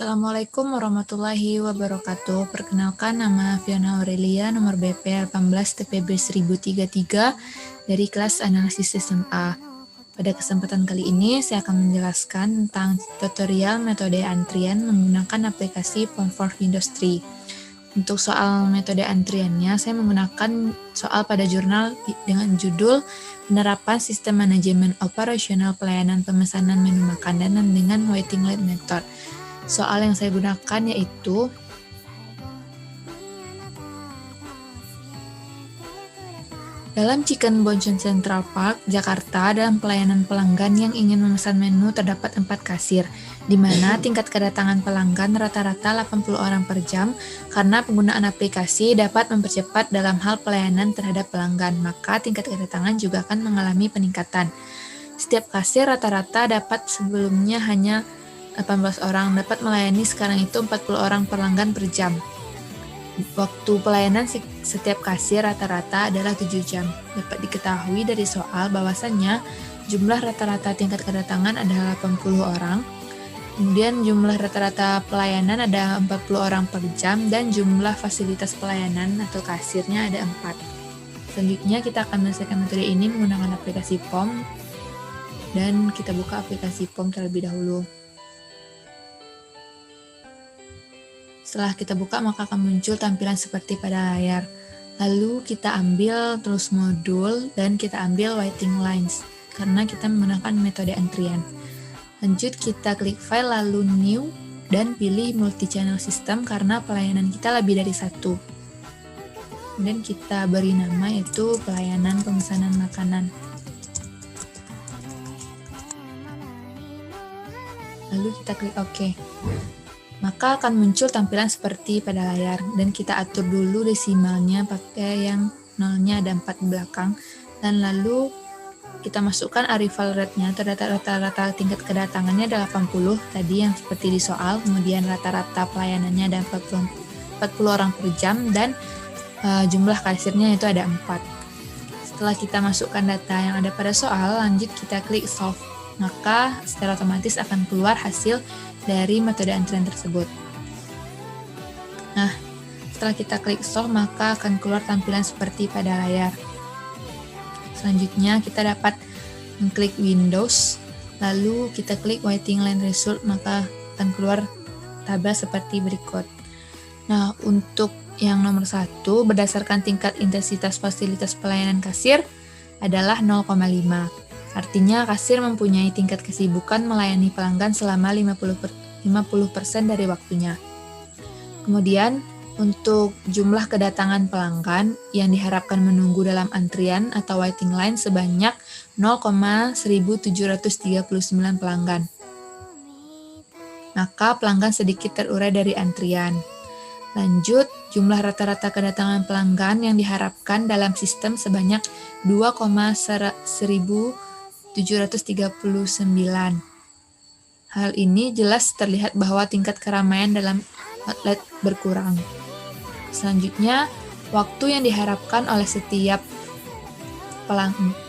Assalamualaikum warahmatullahi wabarakatuh. Perkenalkan, nama Fiona Aurelia, nomor BP 18 TPB 1033 dari kelas analisis sistem A. Pada kesempatan kali ini, saya akan menjelaskan tentang tutorial metode antrian menggunakan aplikasi Form for Windows 3. Untuk soal metode antriannya, saya menggunakan soal pada jurnal dengan judul Penerapan Sistem Manajemen Operasional Pelayanan Pemesanan Menu Makanan dengan Waiting List Method. Soal yang saya gunakan yaitu dalam Chicken Bonchon Central Park, Jakarta, dalam pelayanan pelanggan yang ingin memesan menu terdapat 4 kasir, di mana tingkat kedatangan pelanggan rata-rata 80 orang per jam. Karena penggunaan aplikasi dapat mempercepat dalam hal pelayanan terhadap pelanggan, maka tingkat kedatangan juga akan mengalami peningkatan. Setiap kasir rata-rata dapat sebelumnya hanya 18 orang, dapat melayani sekarang itu 40 orang pelanggan per jam. Waktu pelayanan setiap kasir rata-rata adalah 7 jam. Dapat diketahui dari soal bahwasannya jumlah rata-rata tingkat kedatangan adalah 80 orang. Kemudian jumlah rata-rata pelayanan ada 40 orang per jam dan jumlah fasilitas pelayanan atau kasirnya ada 4. Selanjutnya kita akan menyelesaikan metode ini menggunakan aplikasi POM dan kita buka aplikasi POM terlebih dahulu. Setelah kita buka, maka akan muncul tampilan seperti pada layar. Lalu kita ambil terus modul dan kita ambil waiting lines karena kita menggunakan metode antrian. Lanjut kita klik file lalu new dan pilih multi channel system karena pelayanan kita lebih dari satu. Kemudian kita beri nama yaitu pelayanan pemesanan makanan. Lalu kita klik OK. Maka akan muncul tampilan seperti pada layar dan kita atur dulu desimalnya pakai yang nolnya ada 4 di belakang dan lalu kita masukkan arrival rate-nya. Rata-rata tingkat kedatangannya ada 80 tadi yang seperti di soal, kemudian rata-rata pelayanannya ada 40 orang per jam dan jumlah kasirnya itu ada 4. Setelah kita masukkan data yang ada pada soal, lanjut kita klik solve. Maka secara otomatis akan keluar hasil dari metode antrian tersebut. Nah, setelah kita klik solve, maka akan keluar tampilan seperti pada layar. Selanjutnya kita dapat mengklik Windows, lalu kita klik Waiting Line Result, maka akan keluar tabel seperti berikut. Nah, untuk yang nomor 1, berdasarkan tingkat intensitas fasilitas pelayanan kasir adalah 0,5. Artinya kasir mempunyai tingkat kesibukan melayani pelanggan selama 50% dari waktunya. Kemudian, untuk jumlah kedatangan pelanggan yang diharapkan menunggu dalam antrian atau waiting line sebanyak 0,1739 pelanggan. Maka pelanggan sedikit terurai dari antrian. Lanjut, jumlah rata-rata kedatangan pelanggan yang diharapkan dalam sistem sebanyak 2,1739. Hal ini jelas terlihat bahwa tingkat keramaian dalam outlet berkurang. Selanjutnya, waktu yang diharapkan oleh setiap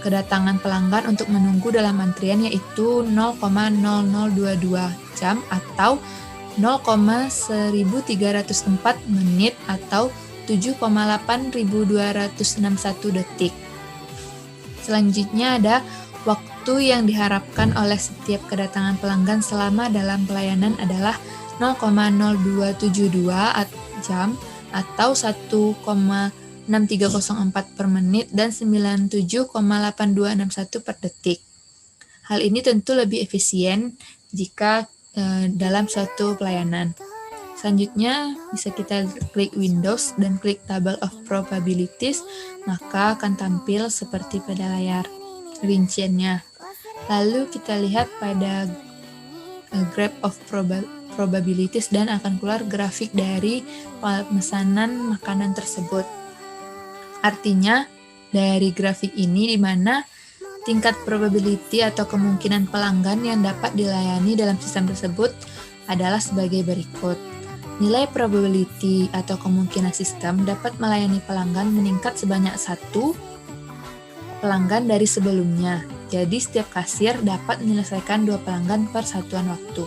kedatangan pelanggan untuk menunggu dalam antrian yaitu 0,0022 jam atau 0,1304 menit atau 7,8261 detik. Selanjutnya ada waktu yang diharapkan oleh setiap kedatangan pelanggan selama dalam pelayanan adalah 0,0272 jam atau 1,6304 per menit dan 97,8261 per detik. Hal ini tentu lebih efisien jika dalam suatu pelayanan. Selanjutnya bisa kita klik Windows dan klik Table of Probabilities, maka akan tampil seperti pada layar rinciannya. Lalu kita lihat pada graph of probabilities dan akan keluar grafik dari pemesanan makanan tersebut. Artinya dari grafik ini di mana tingkat probability atau kemungkinan pelanggan yang dapat dilayani dalam sistem tersebut adalah sebagai berikut. Nilai probability atau kemungkinan sistem dapat melayani pelanggan meningkat sebanyak 1 pelanggan dari sebelumnya. Jadi setiap kasir dapat menyelesaikan 2 pelanggan per satuan waktu.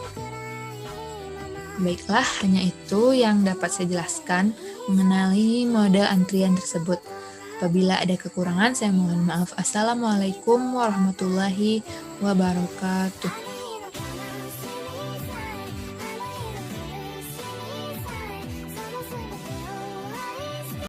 Baiklah, hanya itu yang dapat saya jelaskan mengenai mode antrian tersebut. Apabila ada kekurangan, saya mohon maaf. Assalamualaikum warahmatullahi wabarakatuh.